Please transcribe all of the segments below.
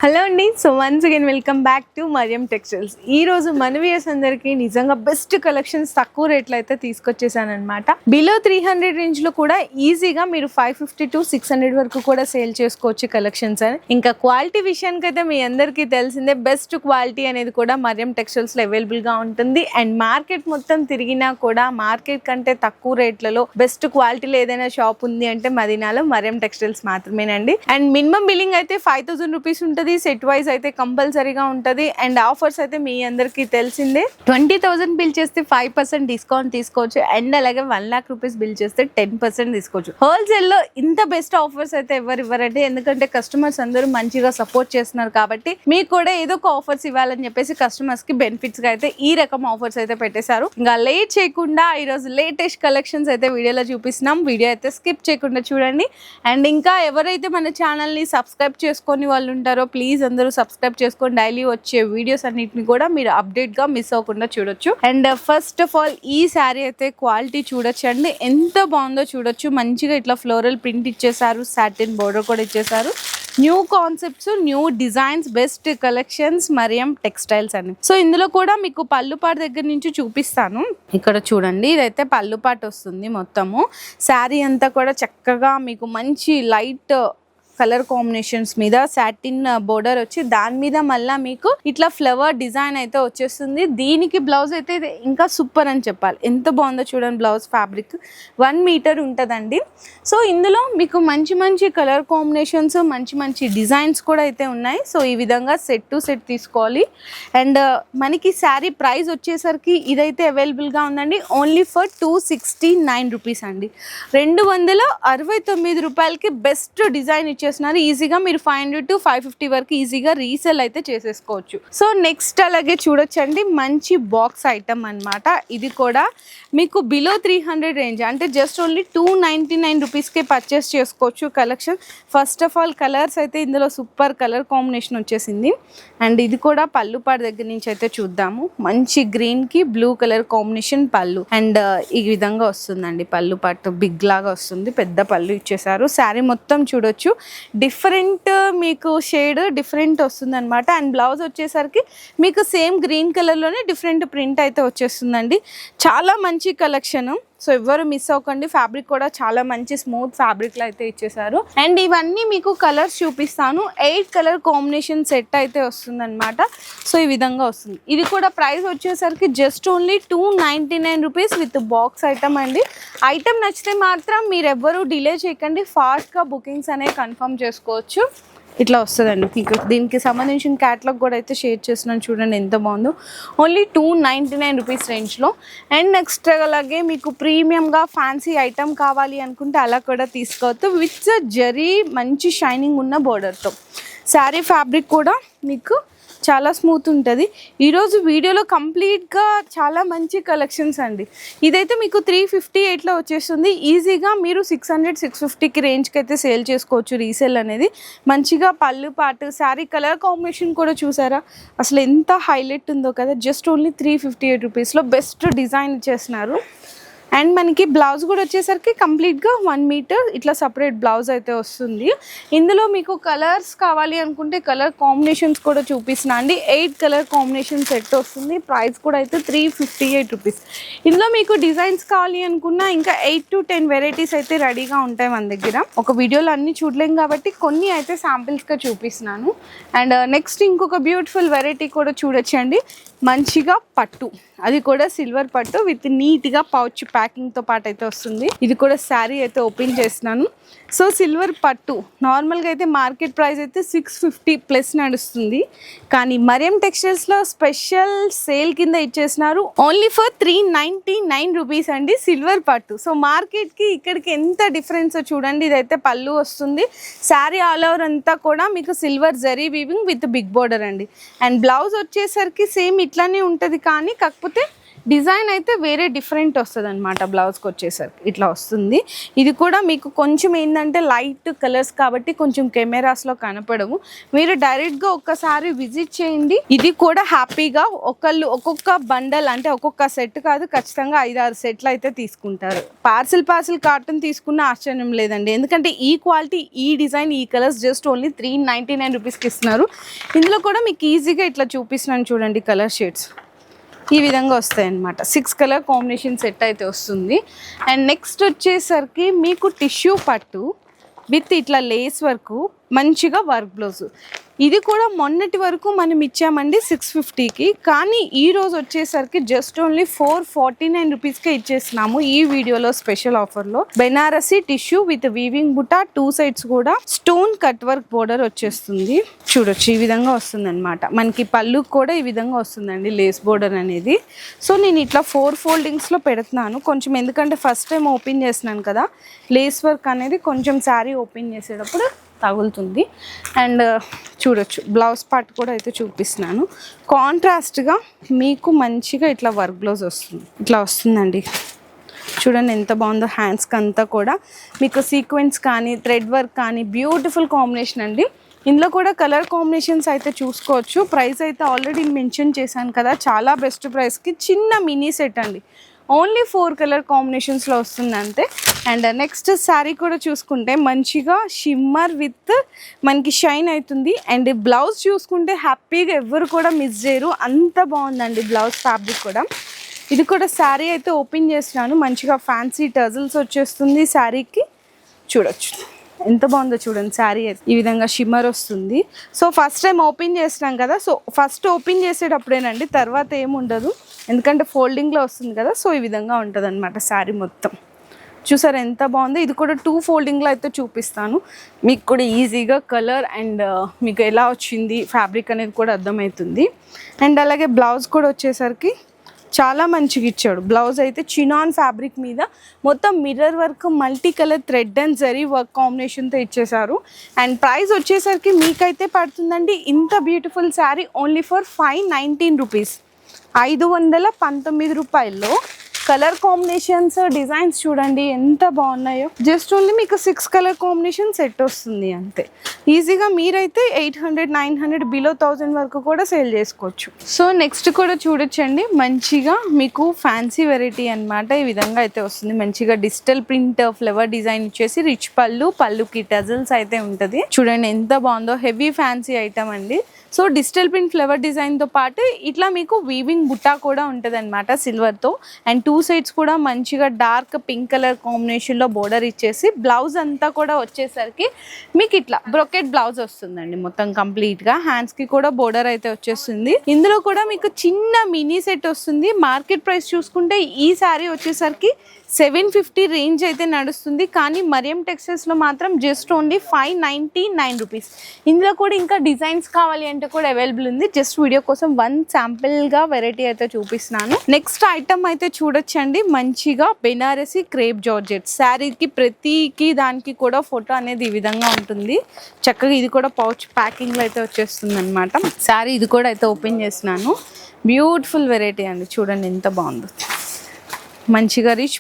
Hello అండి. So once again welcome back to Mariam textiles. ఈ రోజు మన వ్యూయర్స్ అందరికీ నిజంగా బెస్ట్ కలెక్షన్స్ తక్కువ రేట్లో అయితే తీసుకొచ్చేసాను అనమాట. బిలో 300 రేంజ్ లో కూడా ఈజీగా మీరు 550 to 600 వరకు కూడా సేల్ చేసుకోవచ్చు కలెక్షన్స్ అని. ఇంకా క్వాలిటీ విషయానికి అయితే మీ అందరికీ తెలిసిందే, బెస్ట్ క్వాలిటీ అనేది కూడా మరియం టెక్స్టైల్స్ లో అవైలబుల్ గా ఉంటుంది. అండ్ మార్కెట్ మొత్తం తిరిగినా కూడా మార్కెట్ కంటే తక్కువ రేట్లలో బెస్ట్ క్వాలిటీలో ఏదైనా షాప్ ఉంది అంటే మదీనాలో మరియం టెక్స్టైల్స్ మాత్రమేనండి. అండ్ మినిమం బిల్లింగ్ అయితే 5000 రూపీస్ ఉంటుంది. సెట్ వైజ్ అయితే కంపల్సరీగా ఉంటుంది. అండ్ ఆఫర్స్ అయితే మీ అందరికీ తెలిసిందే. 20,000 బిల్ చేస్తే 5% డిస్కౌంట్ తీసుకోవచ్చు. అండ్ అలాగే 1 lakh రూపీస్ బిల్ చేస్తే 10% తీసుకోవచ్చు. హోల్సేల్ లో ఇంత బెస్ట్ ఆఫర్స్ అయితే ఎవరు ఇవ్వరండి, ఎందుకంటే కస్టమర్స్ అందరూ మంచిగా సపోర్ట్ చేస్తున్నారు కాబట్టి మీకు కూడా ఏదో ఒక ఆఫర్స్ ఇవ్వాలని చెప్పేసి కస్టమర్స్ కి బెనిఫిట్స్ గా అయితే ఈ రకం ఆఫర్స్ అయితే పెట్టేశారు. ఇంకా లేట్ చేయకుండా ఈ రోజు లేటెస్ట్ కలెక్షన్స్ అయితే వీడియోలో చూపిస్తున్నాం. వీడియో అయితే స్కిప్ చేయకుండా చూడండి. అండ్ ఇంకా ఎవరైతే మన ఛానల్ ని సబ్స్క్రైబ్ చేసుకొని వాళ్ళు ఉంటారో ప్లీజ్ అందరూ సబ్స్క్రైబ్ చేసుకొని డైలీ వచ్చే వీడియోస్ అన్నిటిని కూడా మీరు అప్డేట్ గా మిస్ అవ్వకుండా చూడొచ్చు. అండ్ ఫస్ట్ ఆఫ్ ఆల్ ఈ శారీ అయితే క్వాలిటీ చూడొచ్చు అండి, ఎంత బాగుందో చూడొచ్చు. మంచిగా ఇట్లా ఫ్లోరల్ ప్రింట్ ఇచ్చేసారు, సాటిన్ బోర్డర్ కూడా ఇచ్చేసారు. New concepts, new designs, best collections Mariam textiles అని. సో ఇందులో కూడా మీకు పళ్ళుపాటు దగ్గర నుంచి చూపిస్తాను. ఇక్కడ చూడండి, ఇదైతే పళ్ళుపాటు వస్తుంది. మొత్తము శారీ అంతా కూడా చక్కగా మీకు మంచి లైట్ కలర్ కాంబినేషన్స్ మీద సాటిన్ బోర్డర్ వచ్చి దాని మీద మళ్ళీ మీకు ఇట్లా ఫ్లవర్ డిజైన్ అయితే వచ్చేస్తుంది. దీనికి బ్లౌజ్ అయితే ఇంకా సూపర్ అని చెప్పాలి, ఎంత బాగుందో చూడండి. బ్లౌజ్ ఫ్యాబ్రిక్ 1 మీటర్ ఉంటుందండి. సో ఇందులో మీకు మంచి మంచి కలర్ కాంబినేషన్స్, మంచి మంచి డిజైన్స్ కూడా అయితే ఉన్నాయి. సో ఈ విధంగా సెట్ టు సెట్ తీసుకోవాలి. అండ్ మనకి శారీ ప్రైస్ వచ్చేసరికి ఇదైతే అవైలబుల్గా ఉందండి ఓన్లీ ఫర్ 269 రూపీస్ అండి. 269 రూపాయలకి బెస్ట్ డిజైన్ ఇచ్చే ఈజీగా మీరు 500 to 550 వరకు ఈజీగా రీసేల్ అయితే చేసేసుకోవచ్చు. సో నెక్స్ట్ అలాగే చూడొచ్చండి, మంచి బాక్స్ ఐటమ్ అన్నమాట. ఇది కూడా మీకు బిలో 300 రేంజ్ అంటే జస్ట్ ఓన్లీ 299 రూపీస్కే పర్చేస్ చేసుకోవచ్చు collection. First of all colours అయితే ఇందులో సూపర్ కలర్ కాంబినేషన్ వచ్చేసింది. అండ్ ఇది కూడా పళ్ళు పాటు దగ్గర నుంచి అయితే చూద్దాము. మంచి గ్రీన్ కి బ్లూ కలర్ కాంబినేషన్ పళ్ళు. అండ్ ఈ విధంగా వస్తుందండి పళ్ళు పాటు, బిగ్ లాగా వస్తుంది, పెద్ద పళ్ళు ఇచ్చేసారు. శారీ మొత్తం చూడొచ్చు, డిఫరెంట్ మీకు షేడ్ డిఫరెంట్ వస్తుంది అనమాట. అండ్ బ్లౌజ్ వచ్చేసరికి మీకు సేమ్ గ్రీన్ కలర్లోనే డిఫరెంట్ ప్రింట్ అయితే వచ్చేస్తుందండి. చాలా మంచి కలెక్షన్, సో ఎవ్వరు మిస్ అవ్వకండి. ఫ్యాబ్రిక్ కూడా చాలా మంచి స్మూత్ ఫ్యాబ్రిక్లో అయితే ఇచ్చేసారు. అండ్ ఇవన్నీ మీకు కలర్స్ చూపిస్తాను. 8 కలర్ కాంబినేషన్ సెట్ అయితే వస్తుంది అనమాట. సో ఈ విధంగా వస్తుంది. ఇది కూడా ప్రైస్ వచ్చేసరికి just only 299 rupees with box item అండి. ఐటమ్ నచ్చితే మాత్రం మీరు ఎవ్వరూ డిలే చేయకండి, ఫాస్ట్గా బుకింగ్స్ అనేవి కన్ఫర్మ్ చేసుకోవచ్చు. ఇట్లా వస్తుందండి. మీకు దీనికి సంబంధించిన క్యాటలాగ్ కూడా అయితే షేర్ చేస్తున్నాను, చూడండి ఎంత బాగుందో. ఓన్లీ 299 రూపీస్ రేంజ్లో. అండ్ నెక్స్ట్ అలాగే మీకు ప్రీమియంగా ఫ్యాన్సీ ఐటమ్ కావాలి అనుకుంటే అలా కూడా తీసుకోవచ్చు. విత్ జరీ మంచి షైనింగ్ ఉన్న బోర్డర్తో. శారీ ఫ్యాబ్రిక్ కూడా మీకు చాలా స్మూత్ ఉంటుంది. ఈరోజు వీడియోలో కంప్లీట్గా చాలా మంచి కలెక్షన్స్ అండి. ఇదైతే మీకు 358లో వచ్చేస్తుంది. ఈజీగా మీరు 600-650కి రేంజ్కి అయితే సేల్ చేసుకోవచ్చు రీసేల్ అనేది. మంచిగా పళ్ళు పాటు శారీ కలర్ కాంబినేషన్ కూడా చూసారా, అసలు ఎంత హైలైట్ ఉందో కదా. జస్ట్ ఓన్లీ 358 రూపీస్లో బెస్ట్ డిజైన్ ఇచ్చేస్తున్నారు. అండ్ మనకి బ్లౌజ్ కూడా వచ్చేసరికి కంప్లీట్గా 1 మీటర్ ఇట్లా సపరేట్ బ్లౌజ్ అయితే వస్తుంది. ఇందులో మీకు కలర్స్ కావాలి అనుకుంటే కలర్ కాంబినేషన్స్ కూడా చూపిస్తున్నా అండి. 8 కలర్ కాంబినేషన్ సెట్ వస్తుంది. ప్రైస్ కూడా అయితే 358 రూపీస్. ఇందులో మీకు డిజైన్స్ కావాలి అనుకున్నా ఇంకా 8 to 10 వెరైటీస్ అయితే రెడీగా ఉంటాయి మన దగ్గర. ఒక వీడియోలో అన్ని చూడలేం కాబట్టి కొన్ని అయితే శాంపిల్స్గా చూపిస్తున్నాను. అండ్ నెక్స్ట్ ఇంకొక బ్యూటిఫుల్ వెరైటీ కూడా చూడొచ్చండి. మంచిగా పట్టు, అది కూడా సిల్వర్ పట్టు విత్ నీట్గా పౌచ్ ప్యాకింగ్తో పాటు అయితే వస్తుంది. ఇది కూడా శారీ అయితే ఓపెన్ చేస్తున్నాను. సో సిల్వర్ పట్టు నార్మల్గా అయితే మార్కెట్ ప్రైస్ అయితే 650 ప్లస్ నడుస్తుంది, కానీ మరియం టెక్స్టైల్స్లో స్పెషల్ సేల్ కింద ఇచ్చేసినారు ఓన్లీ ఫర్ 399 రూపీస్ అండి సిల్వర్ పట్టు. సో మార్కెట్కి ఇక్కడికి ఎంత డిఫరెన్స్ చూడండి. ఇదైతే పళ్ళు వస్తుంది. శారీ ఆల్ ఓవర్ అంతా కూడా మీకు silver zari weaving with big border అండి. అండ్ బ్లౌజ్ వచ్చేసరికి సేమ్ ఇట్లానే ఉంటుంది, కానీ కాకపోతే డిజైన్ అయితే వేరే డిఫరెంట్ వస్తుంది అనమాట. బ్లౌజ్కి వచ్చేసరికి ఇట్లా వస్తుంది. ఇది కూడా మీకు కొంచెం ఏంటంటే లైట్ కలర్స్ కాబట్టి కొంచెం కెమెరాస్లో కనపడవు. మీరు డైరెక్ట్గా ఒక్కసారి విజిట్ చేయండి. ఇది కూడా హ్యాపీగా ఒక్కొక్క బండల్ అంటే ఒక్కొక్క సెట్ కాదు, ఖచ్చితంగా 5-6 సెట్లు అయితే తీసుకుంటారు. పార్సిల్ కాటన్ తీసుకున్న ఆశ్చర్యం లేదండి. ఎందుకంటే ఈ క్వాలిటీ, ఈ డిజైన్, ఈ కలర్స్ జస్ట్ ఓన్లీ 399 రూపీస్కి ఇస్తున్నారు. ఇందులో కూడా మీకు ఈజీగా ఇట్లా చూపిస్తున్నాను చూడండి. కలర్ షేడ్స్ ఈ విధంగా వస్తాయి అన్నమాట. 6 కలర్ కాంబినేషన్ సెట్ అయితే వస్తుంది. అండ్ నెక్స్ట్ వచ్చేసరికి మీకు టిష్యూ పట్టు విత్ ఇట్లా లేస్ వరకు మంచిగా వర్క్ బ్లౌజ్. ఇది కూడా మొన్నటి వరకు మనం ఇచ్చామండి 650కి, కానీ ఈ రోజు వచ్చేసరికి జస్ట్ ఓన్లీ 449 రూపీస్కే ఇచ్చేస్తున్నాము ఈ వీడియోలో స్పెషల్ ఆఫర్లో. Banarasi tissue with weaving buta, 2 sides కూడా స్టోన్ కట్ వర్క్ బోర్డర్ వచ్చేస్తుంది. చూడొచ్చు ఈ విధంగా వస్తుంది అనమాట. మనకి పళ్ళు కూడా ఈ విధంగా వస్తుందండి లేస్ బోర్డర్ అనేది. సో నేను ఇట్లా 4 ఫోల్డింగ్స్లో పెడుతున్నాను కొంచెం, ఎందుకంటే ఫస్ట్ టైం ఓపెన్ చేస్తున్నాను కదా, లేస్ వర్క్ అనేది కొంచెం శారీ ఓపెన్ చేసేటప్పుడు తగులుతుంది. అండ్ చూడొచ్చు బ్లౌజ్ పార్ట్ కూడా అయితే చూపిస్తున్నాను. కాంట్రాస్ట్గా మీకు మంచిగా ఇట్లా వర్క్ బ్లౌజ్ వస్తుంది. ఇట్లా వస్తుందండి. చూడండి ఎంత బాగుందో. హ్యాండ్స్కి అంతా కూడా మీకు సీక్వెన్స్ కానీ థ్రెడ్ వర్క్ కానీ బ్యూటిఫుల్ కాంబినేషన్ అండి. ఇందులో కూడా కలర్ కాంబినేషన్స్ అయితే చూసుకోవచ్చు. ప్రైస్ అయితే ఆల్రెడీ మెన్షన్ చేశాను కదా, చాలా బెస్ట్ ప్రైస్కి చిన్న మినీ సెట్ అండి. ఓన్లీ 4 కలర్ కాంబినేషన్స్లో వస్తుంది అంతే. అండ్ నెక్స్ట్ శారీ కూడా చూసుకుంటే మంచిగా షిమ్మర్ విత్ మనకి షైన్ అవుతుంది. అండ్ బ్లౌజ్ చూసుకుంటే హ్యాపీగా ఎవరు కూడా మిస్ చేయరు, అంత బాగుందండి బ్లౌజ్ ఫ్యాబ్రిక్ కూడా. ఇది కూడా శారీ అయితే ఓపెన్ చేస్తున్నాను. మంచిగా ఫ్యాన్సీ టజల్స్ వచ్చేస్తుంది శారీకి. చూడొచ్చు ఎంత బాగుందో చూడండి. శారీ అయితే ఈ విధంగా షిమ్మర్ వస్తుంది. సో ఫస్ట్ టైం ఓపెన్ చేస్తున్నాం కదా, సో ఫస్ట్ ఓపెన్ చేసేటప్పుడేనండి, తర్వాత ఏముండదు ఎందుకంటే ఫోల్డింగ్లో వస్తుంది కదా. సో ఈ విధంగా ఉంటుంది అనమాట శారీ మొత్తం. చూసారు ఎంత బాగుందో. ఇది కూడా 2 ఫోల్డింగ్లో అయితే చూపిస్తాను, మీకు కూడా ఈజీగా కలర్ అండ్ మీకు ఎలా వచ్చింది ఫ్యాబ్రిక్ అనేది కూడా అర్థమవుతుంది. అండ్ అలాగే బ్లౌజ్ కూడా వచ్చేసరికి చాలా మంచిగా ఇచ్చాడు. బ్లౌజ్ అయితే చినాన్ ఫ్యాబ్రిక్ మీద మొత్తం mirror work, multi colour thread and zari work కాంబినేషన్తో ఇచ్చేసారు. అండ్ ప్రైస్ వచ్చేసరికి మీకైతే పడుతుందండి ఇంత beautiful sari only for 519 rupees. 519 రూపాయల్లో కలర్ కాంబినేషన్స్, డిజైన్స్ చూడండి ఎంత బాగున్నాయో. జస్ట్ ఓన్లీ మీకు 6 కలర్ కాంబినేషన్ సెట్ వస్తుంది అంతే. ఈజీగా మీరైతే 800, 900 బిలో 1000 వరకు కూడా సేల్ చేసుకోవచ్చు. సో నెక్స్ట్ కూడా చూడొచ్చండి, మంచిగా మీకు ఫ్యాన్సీ వెరైటీ అనమాట. ఈ విధంగా అయితే వస్తుంది. మంచిగా డిజిటల్ ప్రింట్ ఫ్లవర్ డిజైన్ ఇచ్చేసి రిచ్ పళ్ళుకి టజల్స్ అయితే ఉంటుంది. చూడండి ఎంత బాగుందో. హెవీ ఫ్యాన్సీ ఐటమ్ అండి. సో డిజిటల్ ప్రింట్ ఫ్లవర్ డిజైన్తో పాటు ఇట్లా మీకు వీవింగ్ బుట్టా కూడా ఉంటుంది అనమాట సిల్వర్తో. అండ్ 2 సైడ్స్ కూడా మంచిగా డార్క్ పింక్ కలర్ కాంబినేషన్లో బోర్డర్ ఇచ్చేసి బ్లౌజ్ అంతా కూడా వచ్చేసరికి మీకు ఇట్లా బ్రొకెట్ బ్లౌజ్ వస్తుందండి మొత్తం కంప్లీట్గా. హ్యాండ్స్కి కూడా బోర్డర్ అయితే వచ్చేస్తుంది. ఇందులో కూడా మీకు చిన్న మినీ సెట్ వస్తుంది. మార్కెట్ ప్రైస్ చూసుకుంటే ఈ శారీ వచ్చేసరికి 750 రేంజ్ అయితే నడుస్తుంది, కానీ మరియం టెక్స్టైల్స్లో మాత్రం జస్ట్ ఓన్లీ 599 రూపీస్. ఇందులో కూడా ఇంకా డిజైన్స్ కావాలి అంటే కూడా అవైలబుల్ ఉంది. జస్ట్ వీడియో కోసం 1 శాంపిల్గా వెరైటీ అయితే చూపిస్తున్నాను. నెక్స్ట్ ఐటమ్ అయితే చూడొచ్చండి, మంచిగా బెనారసీ క్రేప్ జార్జెట్ శారీకి ప్రతికి దానికి కూడా ఫోటో అనేది ఈ విధంగా ఉంటుంది. చక్కగా ఇది కూడా పౌచ్ ప్యాకింగ్లో అయితే వచ్చేస్తుంది అనమాట. శారీ ఇది కూడా అయితే ఓపెన్ చేస్తున్నాను. బ్యూటిఫుల్ వెరైటీ అండి. చూడండి ఎంత బాగుందో. మంచిగా రిచ్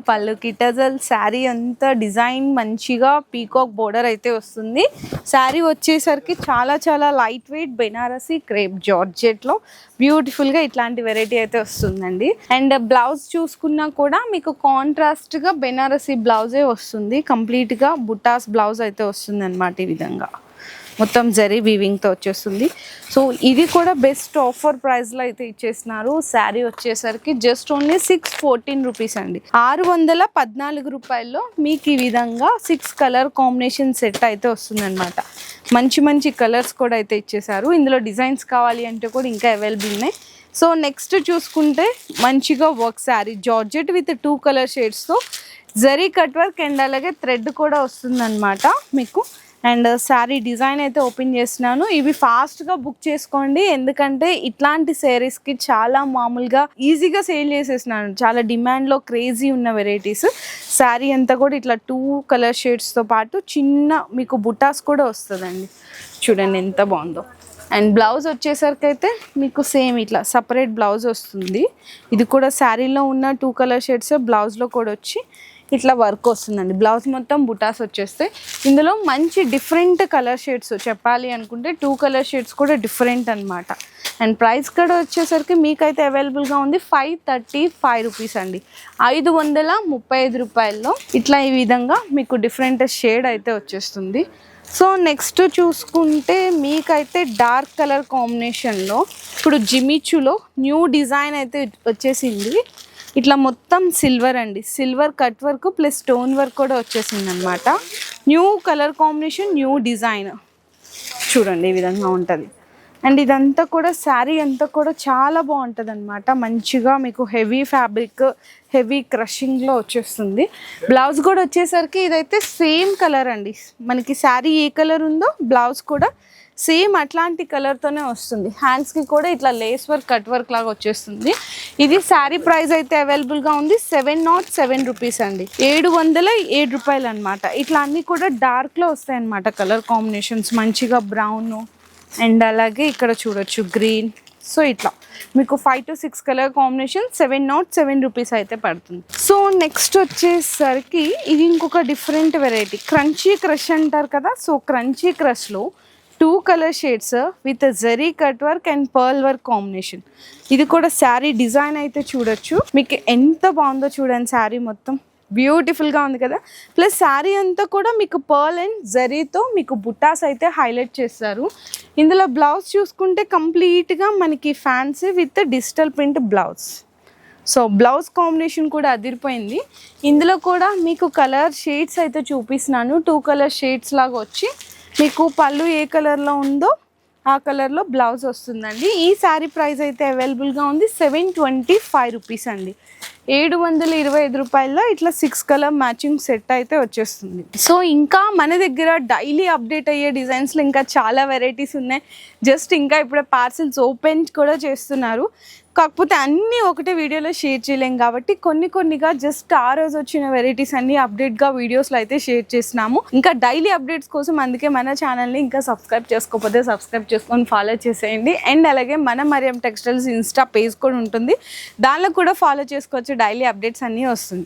పళ్ళుకి టజల్, శారీ అంతా డిజైన్ మంచిగా పీకాక్ బోర్డర్ అయితే వస్తుంది. శారీ వచ్చేసరికి చాలా లైట్ వెయిట్ బెనారసీ క్రేప్ జార్జెట్లో బ్యూటిఫుల్గా ఇట్లాంటి వెరైటీ అయితే వస్తుందండి. అండ్ బ్లౌజ్ చూసుకున్నా కూడా మీకు కాంట్రాస్ట్గా బెనారసీ బ్లౌజే వస్తుంది. కంప్లీట్గా బుటాస్ బ్లౌజ్ అయితే వస్తుంది అనమాట. ఈ విధంగా మొత్తం జరీ వీవింగ్తో వచ్చేస్తుంది. సో ఇది కూడా బెస్ట్ ఆఫర్ ప్రైస్లో అయితే ఇచ్చేస్తున్నారు. శారీ వచ్చేసరికి జస్ట్ ఓన్లీ 614 రూపీస్ అండి. 614 రూపాయల్లో మీకు ఈ విధంగా 6 కలర్ కాంబినేషన్ సెట్ అయితే వస్తుందన్నమాట. మంచి కలర్స్ కూడా అయితే ఇచ్చేసారు. ఇందులో డిజైన్స్ కావాలి అంటే కూడా ఇంకా అవైలబుల్ ఉన్నాయి. సో నెక్స్ట్ చూసుకుంటే మంచిగా work sari georgette with 2 colour షేడ్స్తో జరీ కట్ వర్క్ అండ్ అలాగే థ్రెడ్ కూడా వస్తుందన్నమాట మీకు. అండ్ శారీ డిజైన్ అయితే ఓపెన్ చేస్తున్నాను. ఇవి ఫాస్ట్గా బుక్ చేసుకోండి, ఎందుకంటే ఇట్లాంటి శారీస్కి చాలా మామూలుగా ఈజీగా సేల్ చేసేస్తున్నాను. చాలా డిమాండ్లో క్రేజీ ఉన్న వెరైటీస్. శారీ అంతా కూడా ఇట్లా 2 కలర్ షేడ్స్తో పాటు చిన్న మీకు బుటాస్ కూడా వస్తుందండి. చూడండి ఎంత బాగుందో. అండ్ బ్లౌజ్ వచ్చేసరికి అయితే మీకు సేమ్ ఇట్లా సపరేట్ బ్లౌజ్ వస్తుంది. ఇది కూడా శారీలో ఉన్న 2 కలర్ షేడ్స్ బ్లౌజ్లో కూడా వచ్చి ఇట్లా వర్క్ వస్తుందండి. బ్లౌజ్ మొత్తం బుటాస్ వచ్చేస్తాయి. ఇందులో మంచి డిఫరెంట్ కలర్ షేడ్స్ చెప్పాలి అనుకుంటే 2 కలర్ షేడ్స్ కూడా డిఫరెంట్ అనమాట. అండ్ ప్రైస్ కూడా వచ్చేసరికి మీకైతే అవైలబుల్గా ఉంది 535 రూపీస్ అండి. 535 రూపాయల్లో ఇట్లా ఈ విధంగా మీకు డిఫరెంట్ షేడ్ అయితే వచ్చేస్తుంది. సో నెక్స్ట్ చూసుకుంటే మీకైతే డార్క్ కలర్ కాంబినేషన్లో ఇప్పుడు జిమిచ్చులో న్యూ డిజైన్ అయితే వచ్చేసింది. ఇట్లా మొత్తం సిల్వర్ అండి, silver cut work plus stone work కూడా వచ్చేసింది అనమాట. New colour combination, new design చూడండి ఈ విధంగా ఉంటుంది. అండ్ ఇదంతా కూడా శారీ అంతా కూడా చాలా బాగుంటుంది అనమాట. మంచిగా మీకు హెవీ ఫ్యాబ్రిక్, హెవీ క్రషింగ్లో వచ్చేస్తుంది. బ్లౌజ్ కూడా వచ్చేసరికి ఇదైతే సేమ్ కలర్ అండి. మనకి శారీ ఏ కలర్ ఉందో బ్లౌజ్ కూడా సేమ్ అట్లాంటి కలర్తోనే వస్తుంది. హ్యాండ్స్కి కూడా ఇట్లా లేస్ వర్క్, కట్ వర్క్ లాగా వచ్చేస్తుంది. ఇది శారీ ప్రైస్ అయితే అవైలబుల్గా ఉంది 707 రూపీస్ అండి. 707 రూపాయలు అనమాట. ఇట్లా అన్నీ కూడా డార్క్లో వస్తాయి అనమాట కలర్ కాంబినేషన్స్. మంచిగా బ్రౌన్ అండ్ అలాగే ఇక్కడ చూడొచ్చు గ్రీన్. సో ఇట్లా మీకు 5 to 6 కలర్ కాంబినేషన్ 707 రూపీస్ అయితే పడుతుంది. సో నెక్స్ట్ వచ్చేసరికి ఇది ఇంకొక డిఫరెంట్ వెరైటీ, క్రంచీ క్రష్ అంటారు కదా. సో క్రంచీ క్రష్లో 2 colour shades with zari cut work and pearl work combination. ఇది కూడా శారీ డిజైన్ అయితే చూడొచ్చు. మీకు ఎంత బాగుందో చూడండి, శారీ మొత్తం బ్యూటిఫుల్గా ఉంది కదా. ప్లస్ శారీ అంతా కూడా మీకు పర్ల్ అండ్ జరీతో మీకు బుట్టాస్ అయితే హైలైట్ చేస్తారు. ఇందులో బ్లౌజ్ చూసుకుంటే కంప్లీట్గా మనకి fancy with digital print blouse. So blouse combination కూడా అదిరిపోయింది. ఇందులో కూడా మీకు కలర్ షేడ్స్ అయితే చూపిస్తున్నాను. 2 కలర్ షేడ్స్ లాగా వచ్చి మీకు పళ్ళు ఏ కలర్లో ఉందో ఆ కలర్లో బ్లౌజ్ వస్తుందండి. ఈ శారీ ప్రైస్ అయితే అవైలబుల్గా ఉంది 725 రూపీస్ అండి. 725 రూపాయల్లో ఇట్లా 6 కలర్ మ్యాచింగ్ సెట్ అయితే వచ్చేస్తుంది. సో ఇంకా మన దగ్గర డైలీ అప్డేట్ అయ్యే డిజైన్స్లో ఇంకా చాలా వెరైటీస్ ఉన్నాయి. జస్ట్ ఇంకా ఇప్పుడే పార్సిల్స్ ఓపెన్ కూడా చేస్తున్నారు. కాకపోతే అన్నీ ఒకటే వీడియోలో షేర్ చేయలేం కాబట్టి కొన్నిగా జస్ట్ ఆ రోజు వచ్చిన వెరైటీస్ అన్ని అప్డేట్గా వీడియోస్లో అయితే షేర్ చేసినాము. ఇంకా డైలీ అప్డేట్స్ కోసం అందుకే మన ఛానల్ని ఇంకా సబ్స్క్రైబ్ చేసుకోకపోతే సబ్స్క్రైబ్ చేసుకొని ఫాలో చేసేయండి. అండ్ అలాగే మన మరియం టెక్స్టైల్స్ ఇన్స్టా పేజ్ కూడా ఉంటుంది, దానిలో కూడా ఫాలో చేసుకోవచ్చు. డైలీ అప్డేట్స్ అన్నీ వస్తుంది.